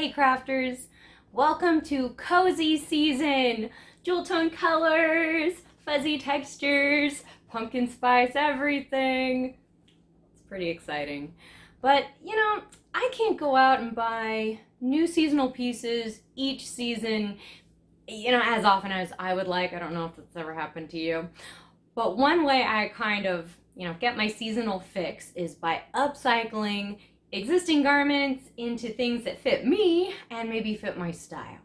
Hey crafters, welcome to cozy season. Jewel tone colors, fuzzy textures, pumpkin spice everything. It's pretty exciting. But I can't go out and buy new seasonal pieces each season, as often as I would like. I don't know if that's ever happened to you. But one way I kind of, get my seasonal fix is by upcycling existing garments into things that fit me and maybe fit my style.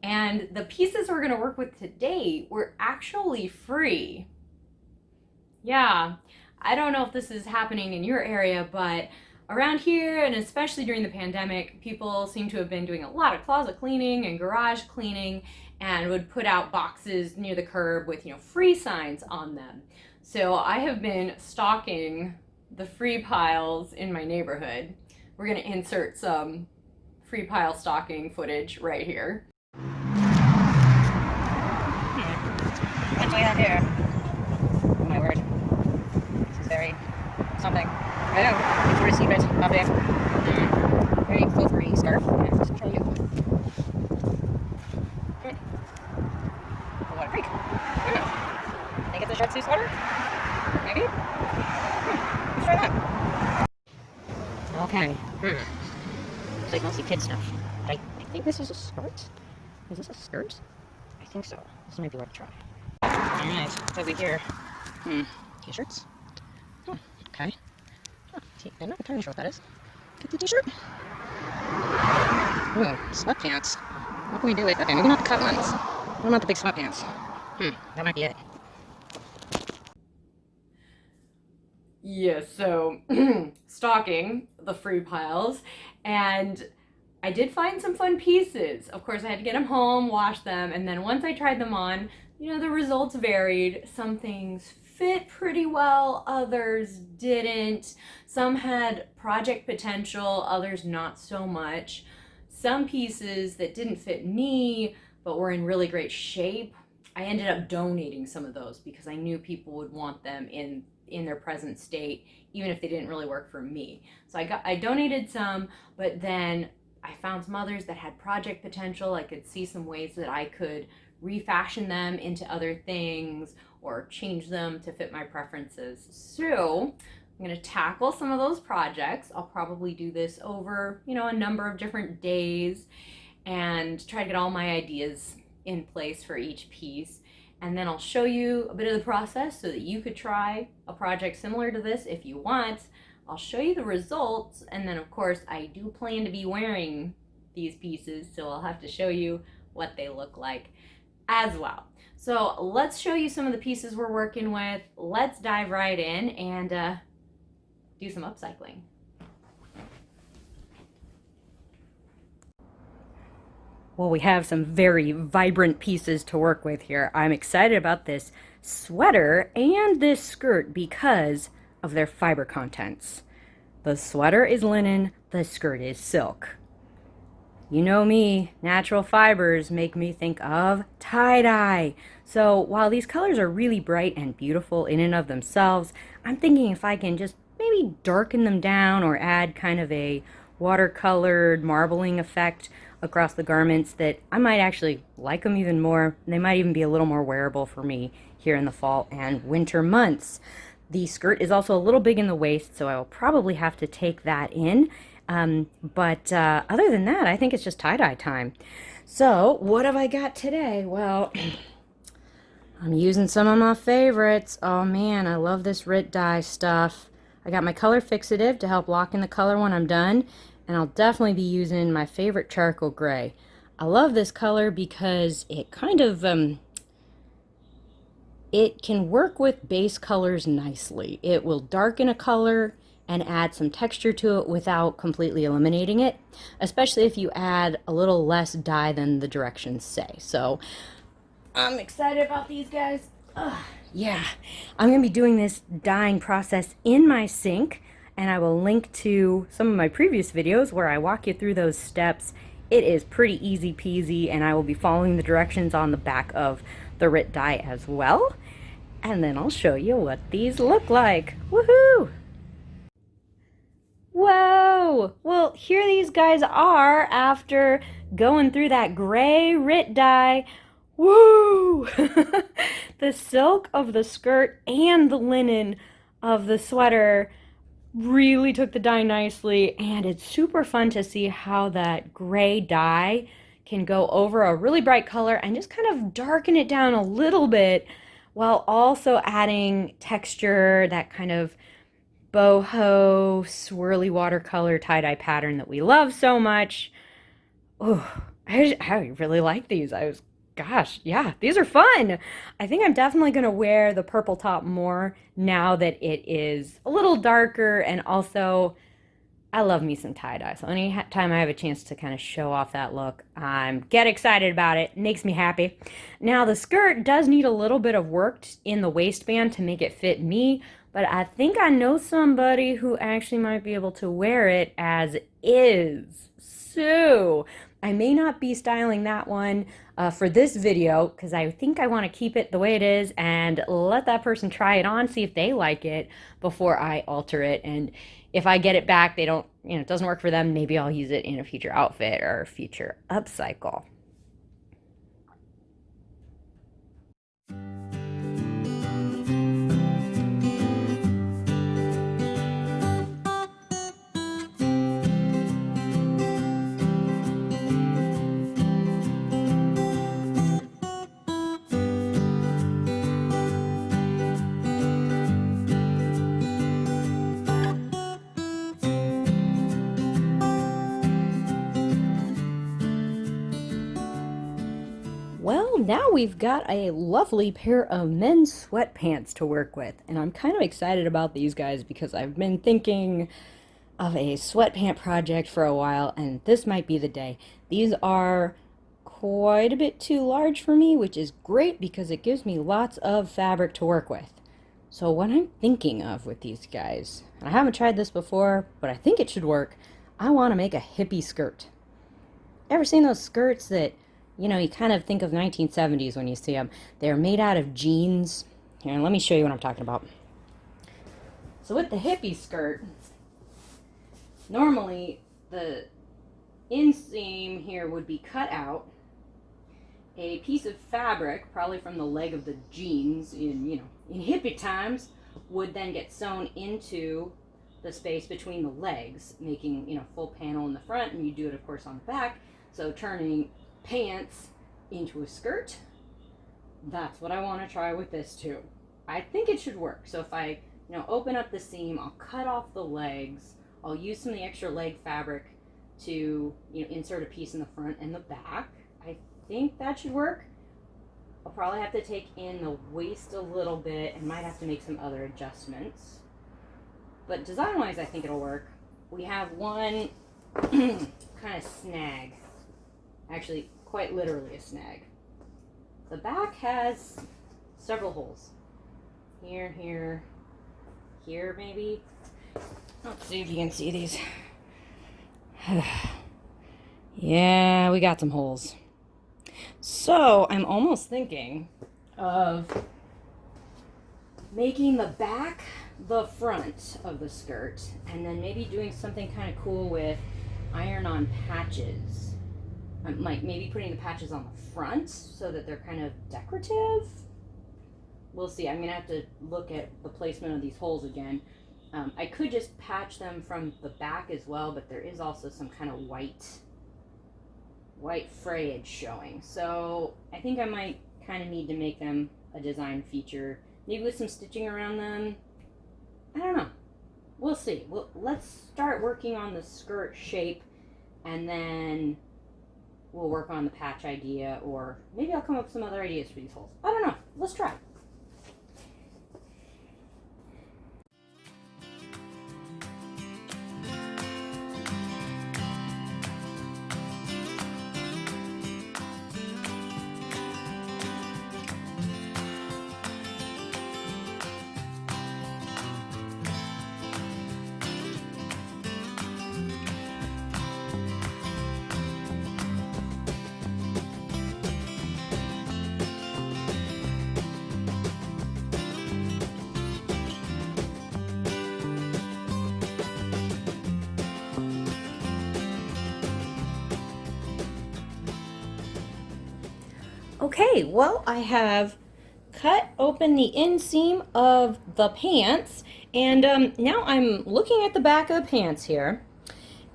And the pieces we're going to work with today were actually free. Yeah, I don't know if this is happening in your area, but around here, and especially during the pandemic, people seem to have been doing a lot of closet cleaning and garage cleaning and would put out boxes near the curb with, free signs on them. So I have been stalking the free piles in my neighborhood. We're going to insert some free pile stalking footage right here. What do we have here? Oh my word. This is very something. I know. Victoria's Secret object. Very flowery scarf. And show you. A water creek. Think it's a short swatter? Maybe? Let's try that. Okay. It's like mostly kid stuff. But I think this is a skirt. Is this a skirt? I think so. This might be worth a try. Alright, over here. T-shirts. Oh, okay. I'm not entirely sure what that is. Get the t-shirt. Ooh, sweatpants. What can we do with? Okay, maybe not the cut ones. What about the big sweatpants? That might be it. Yeah, so stalking the free piles, and I did find some fun pieces. Of course, I had to get them home, wash them, and then once I tried them on, the results varied. Some things fit pretty well, others didn't. Some had project potential, others not so much. Some pieces that didn't fit me, but were in really great shape, I ended up donating some of those because I knew people would want them in their present state, even if they didn't really work for me. So I donated some, but then I found some others that had project potential. I could see some ways that I could refashion them into other things or change them to fit my preferences. So I'm going to tackle some of those projects. I'll probably do this over, a number of different days and try to get all my ideas in place for each piece. And then I'll show you a bit of the process so that you could try a project similar to this if you want. I'll show you the results, and then of course I do plan to be wearing these pieces, so I'll have to show you what they look like as well. So let's show you some of the pieces we're working with. Let's dive right in and do some upcycling. Well, we have some very vibrant pieces to work with here. I'm excited about this sweater and this skirt because of their fiber contents. The sweater is linen, the skirt is silk. You know me, natural fibers make me think of tie-dye. So while these colors are really bright and beautiful in and of themselves, I'm thinking if I can just maybe darken them down or add kind of a watercolored marbling effect across the garments, that I might actually like them even more. They might even be a little more wearable for me here in the fall and winter months. The skirt is also a little big in the waist, so I will probably have to take that in. But other than that, I think it's just tie-dye time. So what have I got today? Well, I'm using some of my favorites. Oh man, I love this RIT dye stuff. I got my color fixative to help lock in the color when I'm done. And I'll definitely be using my favorite charcoal gray. I love this color because it kind of, it can work with base colors nicely. It will darken a color and add some texture to it without completely eliminating it, especially if you add a little less dye than the directions say. So I'm excited about these guys. Yeah, I'm going to be doing this dyeing process in my sink, and I will link to some of my previous videos where I walk you through those steps. It is pretty easy peasy, and I will be following the directions on the back of the RIT dye as well. And then I'll show you what these look like. Woohoo! Whoa! Woo! Well, here these guys are after going through that gray RIT dye. Woo! The silk of the skirt and the linen of the sweater really took the dye nicely, and it's super fun to see how that gray dye can go over a really bright color and just kind of darken it down a little bit while also adding texture, that kind of boho swirly watercolor tie-dye pattern that we love so much. Oh, I really like these. Gosh, yeah, these are fun. I think I'm definitely going to wear the purple top more now that it is a little darker, and also I love me some tie-dye. So anytime I have a chance to kind of show off that look, get excited about it. Makes me happy. Now the skirt does need a little bit of work in the waistband to make it fit me, but I think I know somebody who actually might be able to wear it as is. So I may not be styling that one for this video because I think I want to keep it the way it is and let that person try it on, see if they like it before I alter it. And if I get it back, they don't, it doesn't work for them, maybe I'll use it in a future outfit or a future upcycle. Well, now we've got a lovely pair of men's sweatpants to work with, and I'm kind of excited about these guys because I've been thinking of a sweatpant project for a while, and this might be the day. These are quite a bit too large for me, which is great because it gives me lots of fabric to work with. So what I'm thinking of with these guys, and I haven't tried this before, but I think it should work, I want to make a hippie skirt. Ever seen those skirts that you kind of think of 1970s when you see them? They're made out of jeans. Here, let me show you what I'm talking about. So with the hippie skirt, normally the inseam here would be cut out. A piece of fabric, probably from the leg of the jeans in hippie times, would then get sewn into the space between the legs, making, full panel in the front, and you do it, of course, on the back. So turning pants into a skirt. That's what I want to try with this too. I think it should work. So if I open up the seam, I'll cut off the legs, I'll use some of the extra leg fabric to insert a piece in the front and the back. I think that should work. I'll probably have to take in the waist a little bit and might have to make some other adjustments, but design wise I think it'll work. We have one kind of snag. Actually, quite literally a snag. The back has several holes. Here, here maybe. Let's see if you can see these. Yeah, we got some holes. So I'm almost thinking of making the back the front of the skirt, and then maybe doing something kind of cool with iron-on patches. Like maybe putting the patches on the front so that they're kind of decorative. We'll see. I'm gonna have to look at the placement of these holes again. I could just patch them from the back as well, but there is also some kind of white frayage showing. So I think I might kind of need to make them a design feature, maybe with some stitching around them. I don't know. We'll see. Let's start working on the skirt shape, and then we'll work on the patch idea, or maybe I'll come up with some other ideas for these holes. I don't know. Let's try. Okay, well, I have cut open the inseam of the pants, and now I'm looking at the back of the pants here,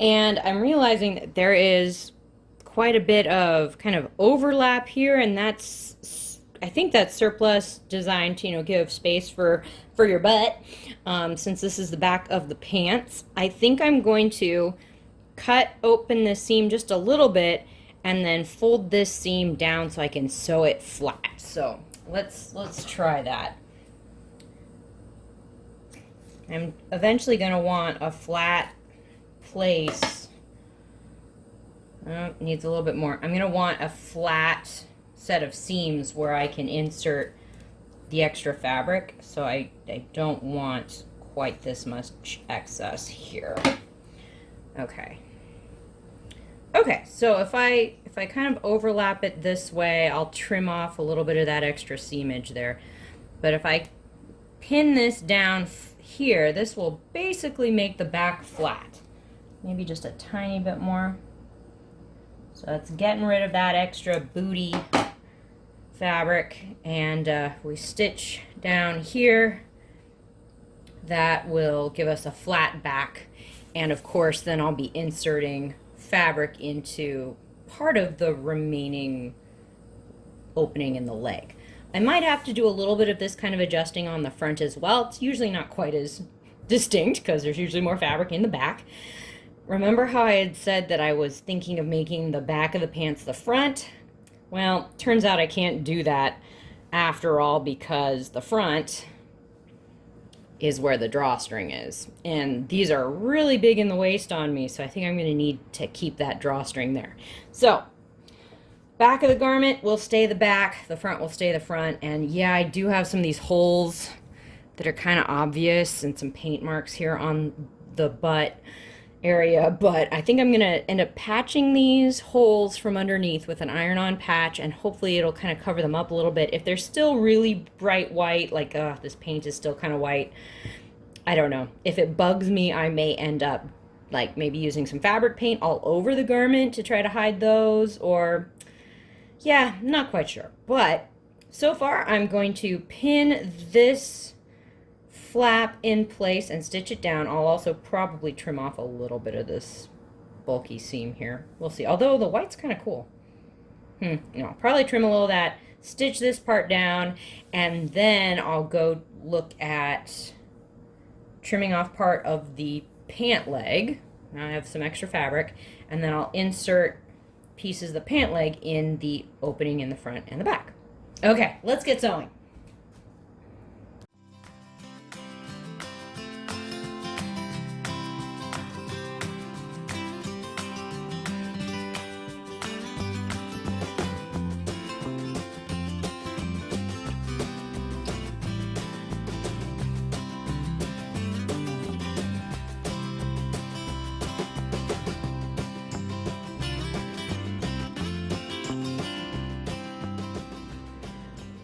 and I'm realizing that there is quite a bit of kind of overlap here, and I think that's surplus designed to, give space for your butt. Since this is the back of the pants, I think I'm going to cut open this seam just a little bit and then fold this seam down so I can sew it flat. So let's try that. I'm eventually going to want a flat place. Oh, needs a little bit more. I'm going to want a flat set of seams where I can insert the extra fabric, so I don't want quite this much excess here. Okay. Okay, so if I kind of overlap it this way, I'll trim off a little bit of that extra seamage there. But if I pin this down here, this will basically make the back flat. Maybe just a tiny bit more. So that's getting rid of that extra booty fabric, and we stitch down here. That will give us a flat back, and of course then I'll be inserting fabric into part of the remaining opening in the leg. I might have to do a little bit of this kind of adjusting on the front as well. It's usually not quite as distinct because there's usually more fabric in the back. Remember how I had said that I was thinking of making the back of the pants the front? Well, turns out I can't do that after all, because the front is where the drawstring is. And these are really big in the waist on me, so I think I'm going to need to keep that drawstring there. So, back of the garment will stay the back, the front will stay the front, and yeah, I do have some of these holes that are kind of obvious and some paint marks here on the butt area, but I think I'm going to end up patching these holes from underneath with an iron-on patch, and hopefully it'll kind of cover them up a little bit. If they're still really bright white, like this paint is still kind of white, I don't know. If it bugs me, I may end up like maybe using some fabric paint all over the garment to try to hide those, or yeah, not quite sure. But so far I'm going to pin this flap in place and stitch it down. I'll also probably trim off a little bit of this bulky seam here. We'll see. Although the white's kind of cool. No, probably trim a little of that, stitch this part down, and then I'll go look at trimming off part of the pant leg. Now I have some extra fabric, and then I'll insert pieces of the pant leg in the opening in the front and the back. Okay, let's get sewing.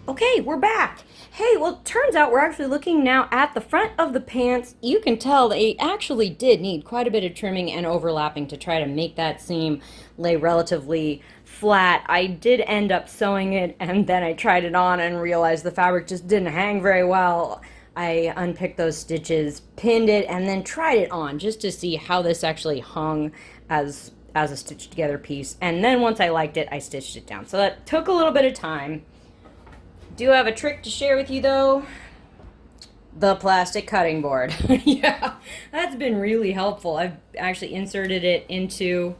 Okay, we're back. Hey, well, it turns out we're actually looking now at the front of the pants. You can tell they actually did need quite a bit of trimming and overlapping to try to make that seam lay relatively flat. I did end up sewing it, and then I tried it on and realized the fabric just didn't hang very well. I unpicked those stitches, pinned it, and then tried it on just to see how this actually hung as a stitched together piece. And then once I liked it, I stitched it down. So that took a little bit of time. Do have a trick to share with you though. The plastic cutting board. Yeah, that's been really helpful. I've actually inserted it into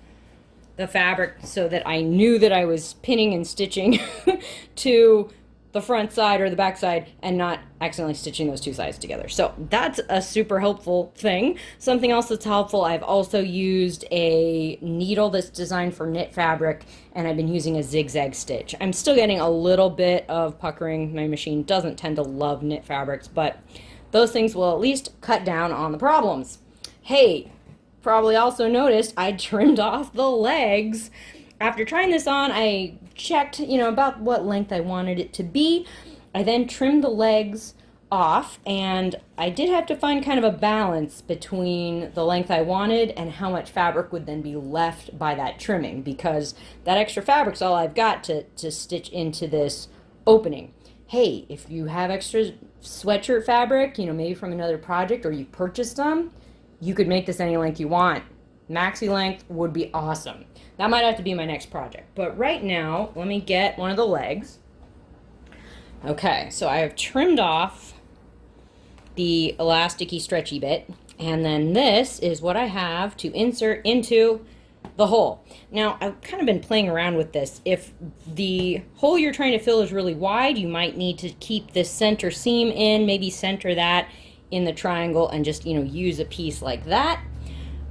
the fabric so that I knew that I was pinning and stitching to the front side or the back side and not accidentally stitching those two sides together. So that's a super helpful thing. Something else that's helpful, I've also used a needle that's designed for knit fabric, and I've been using a zigzag stitch. I'm still getting a little bit of puckering. My machine doesn't tend to love knit fabrics, but those things will at least cut down on the problems. Hey, probably also noticed I trimmed off the legs. After trying this on, I checked, about what length I wanted it to be. I then trimmed the legs off, and I did have to find kind of a balance between the length I wanted and how much fabric would then be left by that trimming, because that extra fabric's all I've got to stitch into this opening. Hey, if you have extra sweatshirt fabric, maybe from another project, or you purchased them, you could make this any length you want. Maxi length would be awesome. That might have to be my next project. But right now, let me get one of the legs. Okay, so I have trimmed off the elasticy stretchy bit, and then this is what I have to insert into the hole. Now, I've kind of been playing around with this. If the hole you're trying to fill is really wide, you might need to keep this center seam in, maybe center that in the triangle and just, use a piece like that.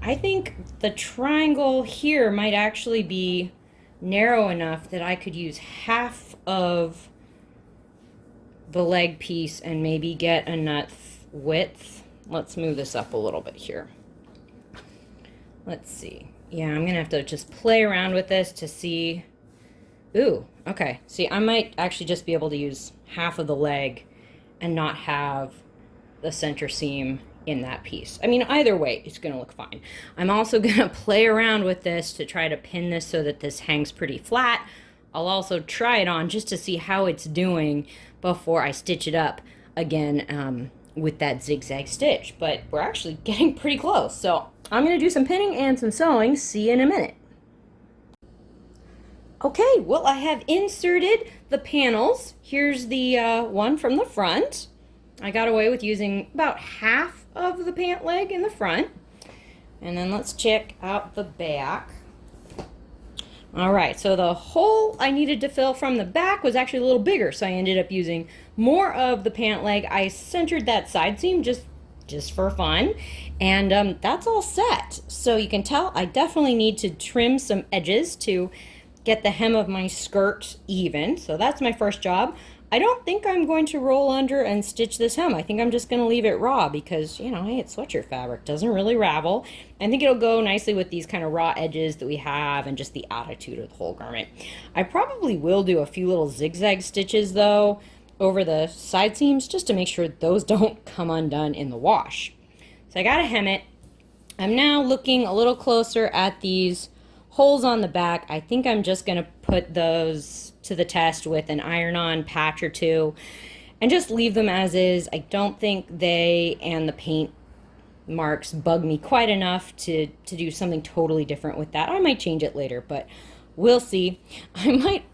I think the triangle here might actually be narrow enough that I could use half of the leg piece and maybe get enough width. Let's move this up a little bit here. Let's see. Yeah, I'm gonna have to just play around with this to see. Ooh, okay. See, I might actually just be able to use half of the leg and not have the center seam in that piece. I mean, either way, it's gonna look fine. I'm also gonna play around with this to try to pin this so that this hangs pretty flat. I'll also try it on just to see how it's doing before I stitch it up again with that zigzag stitch. But we're actually getting pretty close. So I'm going to do some pinning and some sewing. See you in a minute. Okay, well, I have inserted the panels. Here's the one from the front. I got away with using about half of the pant leg in the front. And then let's check out the back. All right, so the hole I needed to fill from the back was actually a little bigger, so I ended up using more of the pant leg. I centered that side seam just for fun, and that's all set. So you can tell I definitely need to trim some edges to get the hem of my skirt even. So that's my first job. I don't think I'm going to roll under and stitch this hem. I think I'm just going to leave it raw because, hey, it's sweatshirt fabric. Doesn't really ravel. I think it'll go nicely with these kind of raw edges that we have and just the attitude of the whole garment. I probably will do a few little zigzag stitches, though, over the side seams just to make sure those don't come undone in the wash. So I got to hem it. I'm now looking a little closer at these holes on the back. I think I'm just going to put those to the test with an iron-on patch or two and just leave them as is. I don't think they and the paint marks bug me quite enough to do something totally different with that. I might change it later, but we'll see.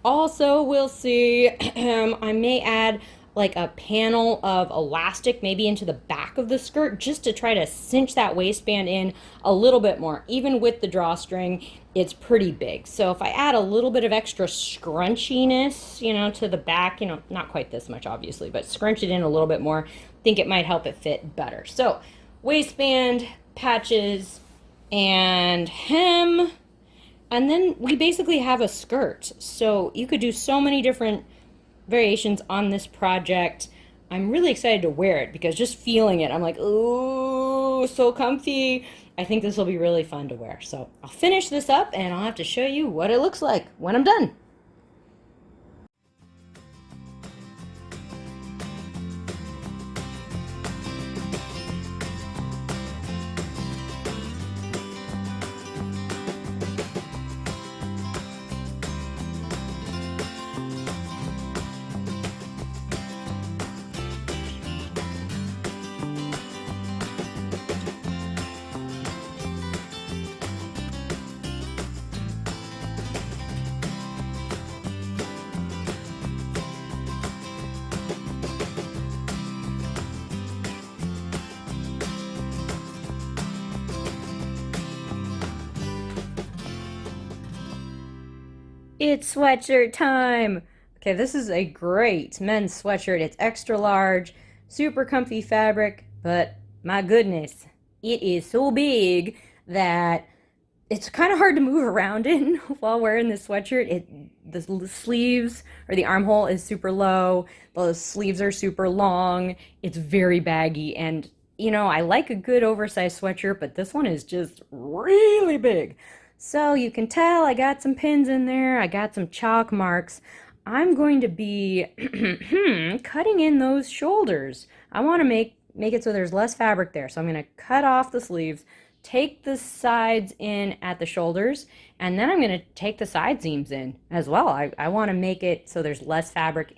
We'll see. I may add like a panel of elastic maybe into the back of the skirt just to try to cinch that waistband in a little bit more. Even with the drawstring, it's pretty big. So if I add a little bit of extra scrunchiness, to the back, not quite this much obviously, but scrunch it in a little bit more, I think it might help it fit better. So waistband, patches, and hem, and then we basically have a skirt. So you could do so many different variations on this project. I'm really excited to wear it because just feeling it, I'm like, ooh, so comfy. I think this will be really fun to wear. So I'll finish this up and I'll have to show you what it looks like when I'm done. It's sweatshirt time. Okay, this is a great men's sweatshirt. It's extra large, super comfy fabric, but my goodness, it is so big that it's kind of hard to move around in while wearing this sweatshirt. The sleeves or the armhole is super low. The sleeves are super long. It's very baggy, and I like a good oversized sweatshirt, but this one is just really big. So you can tell I got some pins in there. I got some chalk marks. I'm going to be cutting in those shoulders. I want to make it so there's less fabric there. So I'm going to cut off the sleeves, take the sides in at the shoulders, and then I'm going to take the side seams in as well. I want to make it so there's less fabric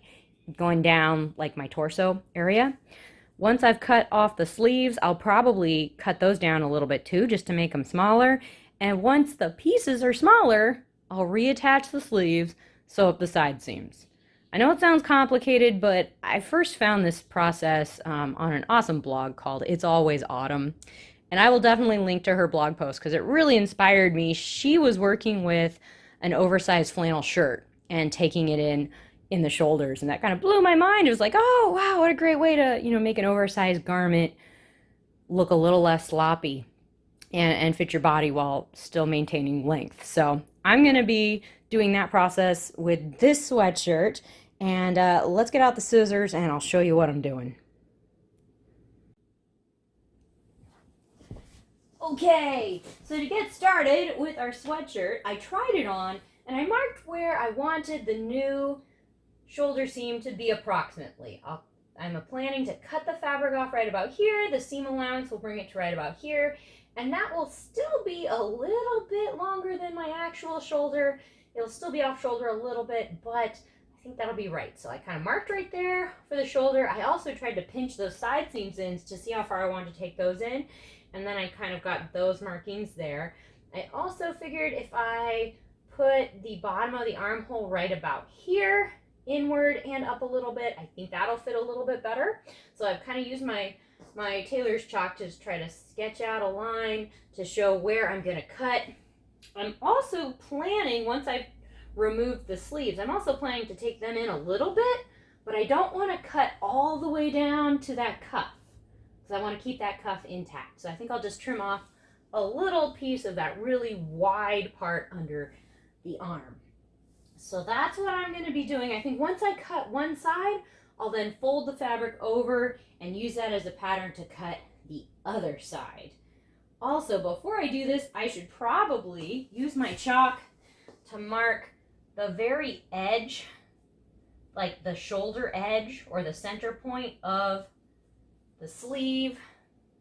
going down like my torso area. Once I've cut off the sleeves, I'll probably cut those down a little bit too, just to make them smaller. And once the pieces are smaller, I'll reattach the sleeves, sew up the side seams. I know it sounds complicated, but I first found this process on an awesome blog called It's Always Autumn. And I will definitely link to her blog post because it really inspired me. She was working with an oversized flannel shirt and taking it in the shoulders, and that kind of blew my mind. It was like, oh wow, what a great way to, make an oversized garment look a little less sloppy and fit your body while still maintaining length. So I'm gonna be doing that process with this sweatshirt, and let's get out the scissors and I'll show you what I'm doing. Okay, so to get started with our sweatshirt, I tried it on and I marked where I wanted the new shoulder seam to be approximately. I'm planning to cut the fabric off right about here. The seam allowance will bring it to right about here, and that will still be a little bit longer than my actual shoulder. It'll still be off shoulder a little bit, but I think that'll be right. So I kind of marked right there for the shoulder. I also tried to pinch those side seams in to see how far I wanted to take those in, and then I kind of got those markings there. I also figured if I put the bottom of the armhole right about here, inward and up a little bit, I think that'll fit a little bit better. So I've kind of used my tailor's chalk to try to sketch out a line to show where I'm going to cut. I'm also planning, once I've removed the sleeves, I'm also planning to take them in a little bit, but I don't want to cut all the way down to that cuff because I want to keep that cuff intact. So I think I'll just trim off a little piece of that really wide part under the arm. So that's what I'm going to be doing. I think once I cut one side, I'll then fold the fabric over and use that as a pattern to cut the other side. Also, before I do this, I should probably use my chalk to mark the very edge, like the shoulder edge or the center point of the sleeve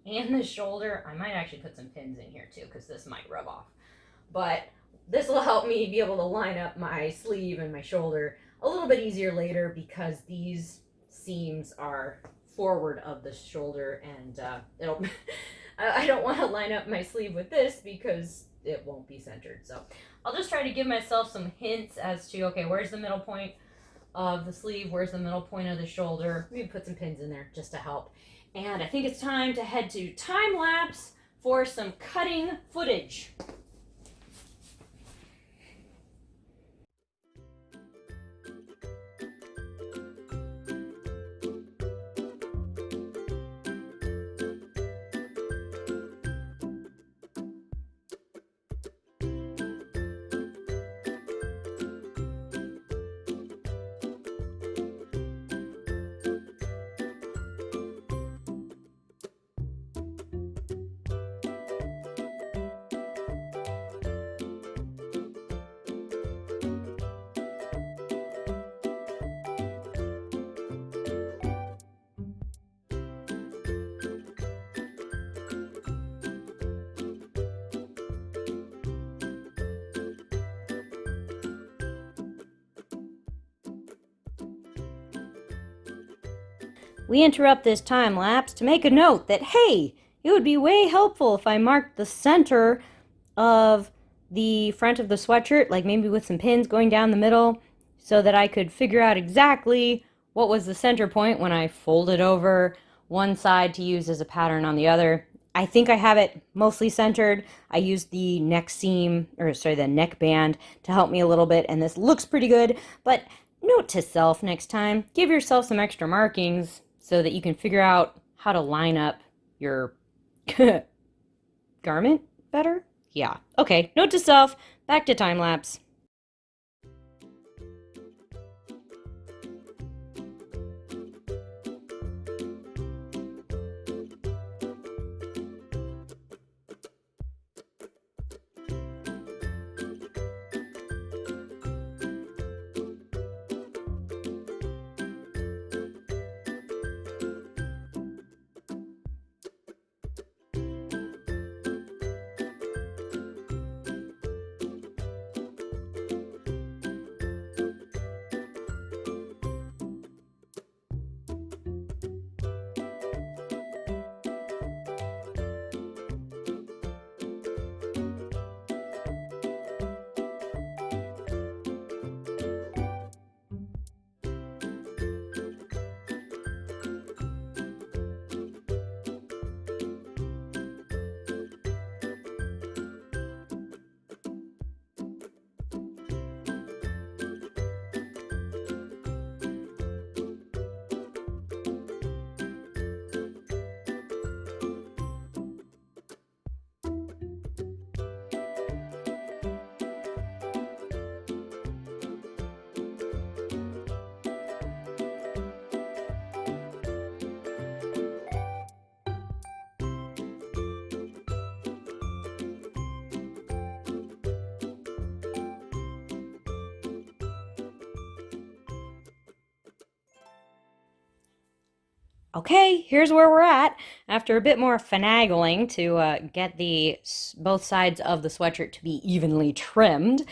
and the shoulder. I might actually put some pins in here too because this might rub off. But this will help me be able to line up my sleeve and my shoulder a little bit easier later because these seams are forward of the shoulder, and I don't want to line up my sleeve with this because it won't be centered. So I'll just try to give myself some hints as to, okay, where's the middle point of the sleeve, where's the middle point of the shoulder. Maybe put some pins in there just to help. And I think it's time to head to time lapse for some cutting footage. We interrupt this time lapse to make a note that, hey, it would be way helpful if I marked the center of the front of the sweatshirt, like maybe with some pins going down the middle, so that I could figure out exactly what was the center point when I folded over one side to use as a pattern on the other. I think I have it mostly centered. I used the neck seam, the neck band to help me a little bit, and this looks pretty good, but note to self next time, give yourself some extra markings so that you can figure out how to line up your garment better? Yeah. Okay, note to self, back to time lapse. Okay, here's where we're at. After a bit more finagling to get the both sides of the sweatshirt to be evenly trimmed,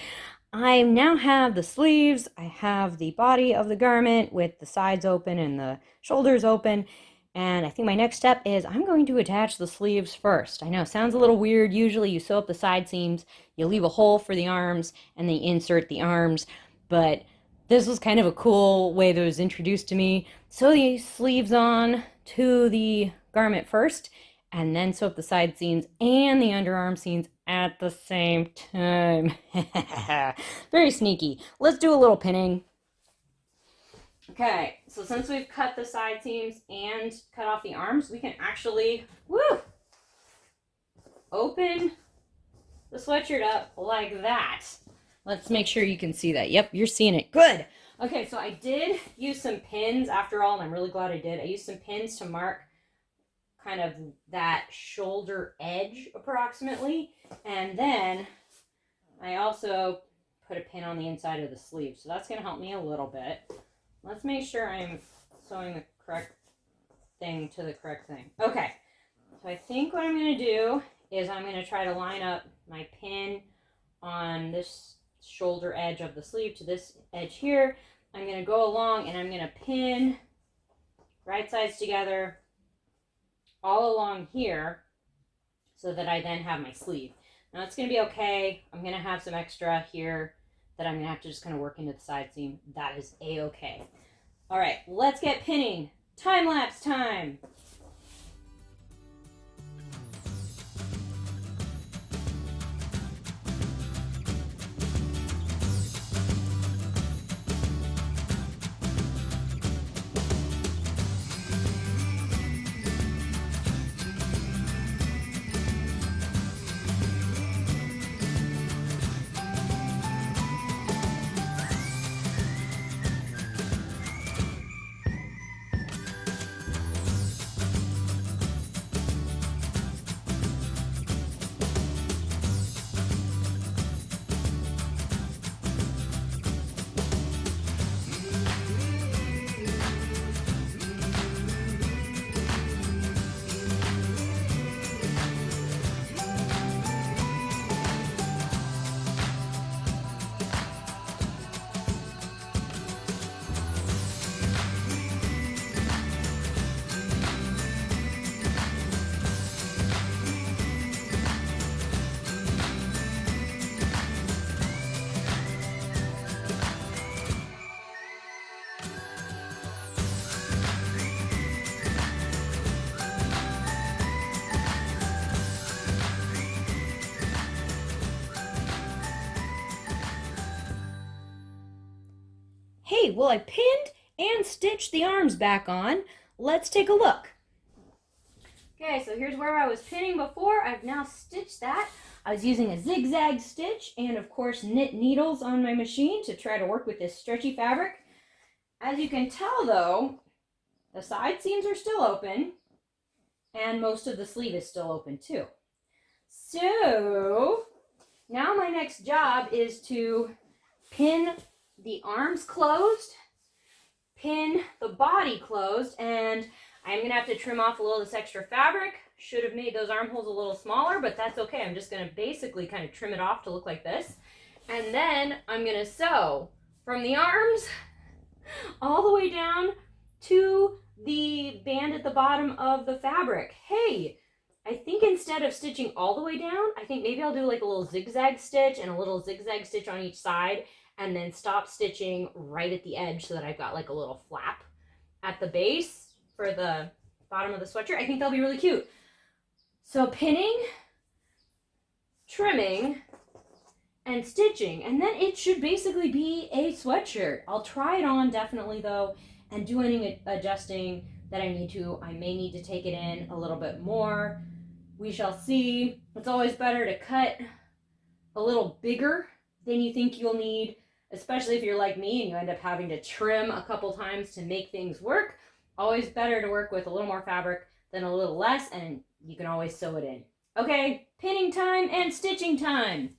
I now have the sleeves, I have the body of the garment with the sides open and the shoulders open, and I think my next step is I'm going to attach the sleeves first. I know it sounds a little weird. Usually you sew up the side seams, you leave a hole for the arms, and then you insert the arms, but this was kind of a cool way that was introduced to me. Sew the sleeves on to the garment first, and then sew up the side seams and the underarm seams at the same time. Very sneaky. Let's do a little pinning. Okay, so since we've cut the side seams and cut off the arms, we can actually, open the sweatshirt up like that. Let's make sure you can see that. Yep, you're seeing it. Good. Okay, so I did use some pins after all, and I'm really glad I did. I used some pins to mark kind of that shoulder edge approximately. And then I also put a pin on the inside of the sleeve. So that's going to help me a little bit. Let's make sure I'm sewing the correct thing to the correct thing. Okay, so I think what I'm going to do is I'm going to try to line up my pin on this shoulder edge of the sleeve to this edge here. I'm going to go along and I'm going to pin right sides together all along here so that I then have my sleeve. Now it's going to be okay. I'm going to have some extra here that I'm going to have to just kind of work into the side seam. That is a-okay. All right, let's get pinning. Time-lapse time. Hey, well, I pinned and stitched the arms back on. Let's take a look. Okay, so here's where I was pinning before. I've now stitched that. I was using a zigzag stitch and, of course, knit needles on my machine to try to work with this stretchy fabric. As you can tell, though, the side seams are still open and most of the sleeve is still open, too. So now my next job is to pin the arms closed, pin the body closed, and I'm going to have to trim off a little of this extra fabric. Should have made those armholes a little smaller, but that's okay. I'm just going to basically kind of trim it off to look like this. And then I'm going to sew from the arms all the way down to the band at the bottom of the fabric. Hey, I think instead of stitching all the way down, I think maybe I'll do like a little zigzag stitch and a little zigzag stitch on each side, and then stop stitching right at the edge so that I've got like a little flap at the base for the bottom of the sweatshirt. I think that'll be really cute. So pinning, trimming, and stitching, and then it should basically be a sweatshirt. I'll try it on definitely though, and do any adjusting that I need to. I may need to take it in a little bit more. We shall see. It's always better to cut a little bigger than you think you'll need, especially if you're like me and you end up having to trim a couple times to make things work. Always better to work with a little more fabric than a little less, and you can always sew it in. Okay, pinning time and stitching time.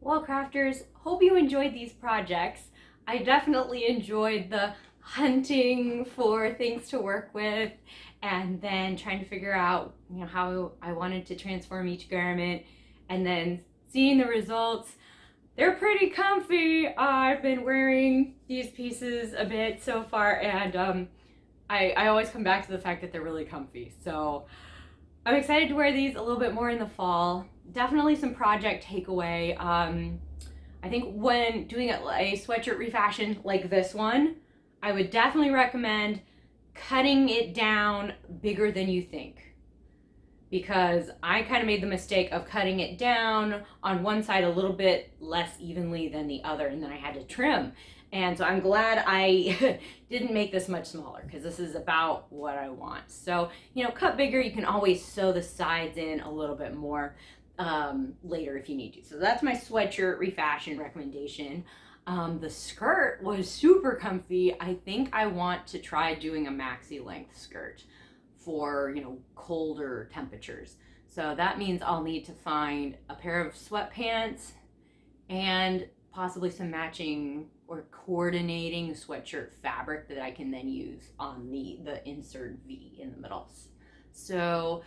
Well, crafters, hope you enjoyed these projects. I definitely enjoyed the hunting for things to work with and then trying to figure out, how I wanted to transform each garment and then seeing the results. They're pretty comfy. I've been wearing these pieces a bit so far, and I always come back to the fact that they're really comfy. So I'm excited to wear these a little bit more in the fall. Definitely some project takeaway. I think when doing a sweatshirt refashion like this one, I would definitely recommend cutting it down bigger than you think. Because I kind of made the mistake of cutting it down on one side a little bit less evenly than the other, and then I had to trim. And so I'm glad I didn't make this much smaller, because this is about what I want. So, cut bigger. You can always sew the sides in a little bit more later if you need to. So that's my sweatshirt refashion recommendation. The skirt was super comfy. I think I want to try doing a maxi length skirt for, colder temperatures. So that means I'll need to find a pair of sweatpants and possibly some matching or coordinating sweatshirt fabric that I can then use on the insert V in the middle. So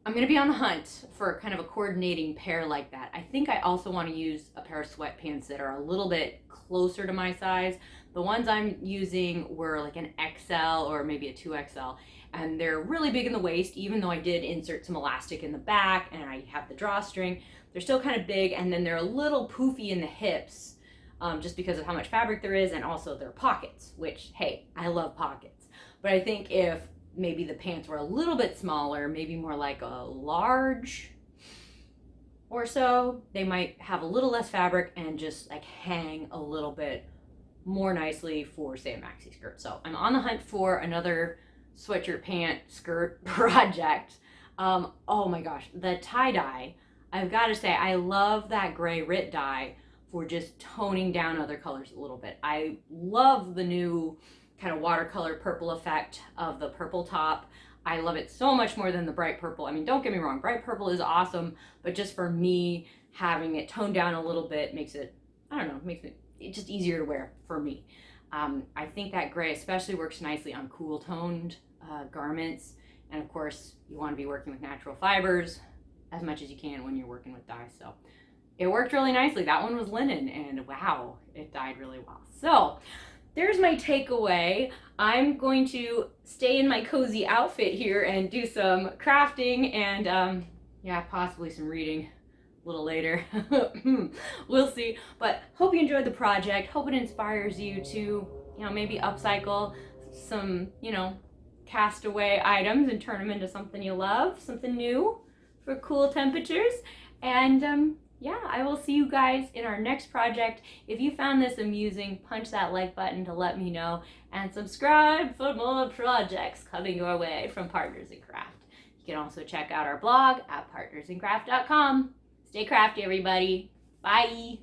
I'm going to be on the hunt for kind of a coordinating pair like that. I think I also want to use a pair of sweatpants that are a little bit closer to my size. The ones I'm using were like an XL or maybe a 2XL, and they're really big in the waist, even though I did insert some elastic in the back and I have the drawstring. They're still kind of big, and then they're a little poofy in the hips, just because of how much fabric there is, and also their pockets, which, hey, I love pockets. But I think if maybe the pants were a little bit smaller, maybe more like a large or so, they might have a little less fabric and just like hang a little bit more nicely for, say, a maxi skirt. So I'm on the hunt for another sweatshirt pant skirt project. Oh my gosh, the tie-dye. I've got to say, I love that gray RIT dye for just toning down other colors a little bit. I love the new kind of watercolor purple effect of the purple top. I love it so much more than the bright purple. I mean, don't get me wrong, bright purple is awesome, but just for me, having it toned down a little bit makes it, makes it just easier to wear for me. I think that gray especially works nicely on cool toned garments. And of course, you want to be working with natural fibers as much as you can when you're working with dye. So it worked really nicely. That one was linen, and wow, it dyed really well. So there's my takeaway. I'm going to stay in my cozy outfit here and do some crafting and possibly some reading a little later. We'll see. But hope you enjoyed the project. Hope it inspires you to, maybe upcycle some, castaway items and turn them into something you love, something new for cool temperatures. And I will see you guys in our next project. If you found this amusing, punch that like button to let me know, and subscribe for more projects coming your way from Partners in Craft. You can also check out our blog at partnersincraft.com. Stay crafty, everybody. Bye.